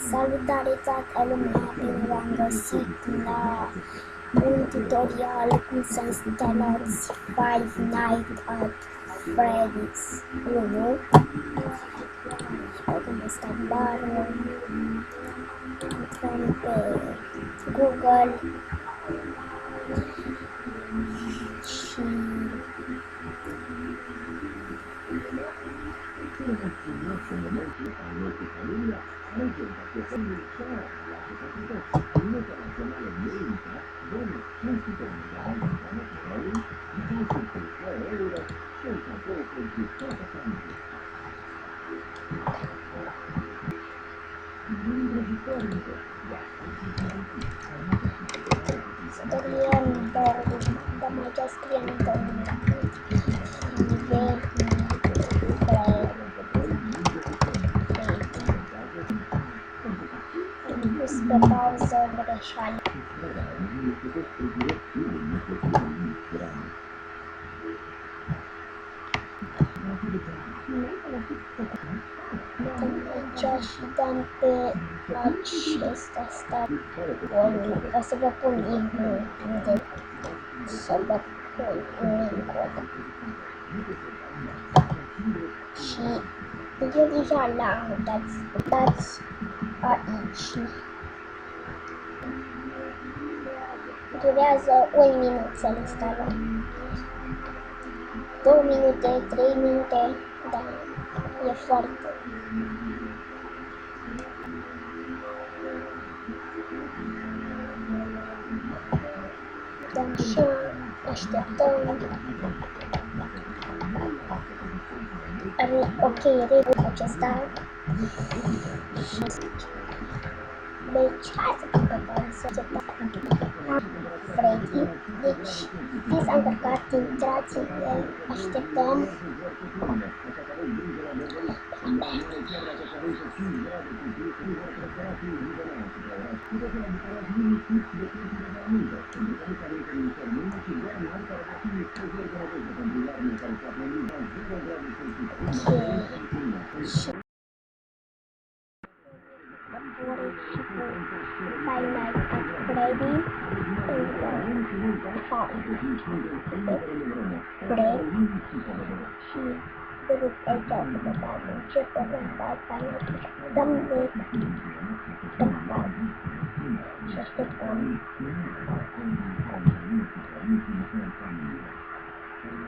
Salutare toată lumea, bine v-am găsit la un tutorial cum să instalați Five Nights at Freddy's 1. Acum asta bară, intrăm pe Google și scriem dăm aici, scriem am pus pe pauză greșeală. Aici și dăm pe acesta stat. O să vă pun link-ul unde să vă pun link-ul. Și eu deja l-am, dați aici. Durează 1 minut să-l instalăm. 2 minute, 3 minute, da, e foarte. Dăm și așteptăm. Ok, regul acesta. Deci, hai să pun pe pauză. Freddy, deci, fie s-a încărcat, intrați în el, așteptăm. Five Nights at Freddy's și vedeți aici să dați începe să dați dăm de start și așteptăm.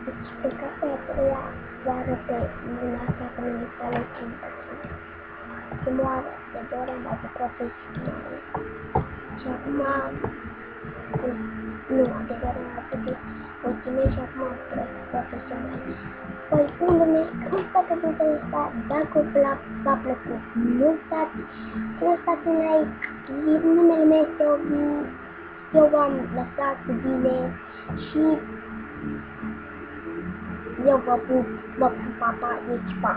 Deci cred că asta e a treia oară pe luna asta când îmi instalez prima oară, de 2 ori am dat profesional și acum nu, de 2 ori am dat ultimul și acum profesional. Păi, unde cam toate videoul ăsta, dacă v-a plăcut, nu uitați să lăsați un like, numele meu este Obi, eu v-am lăsat bine și eu vă pup, pa, deci pa!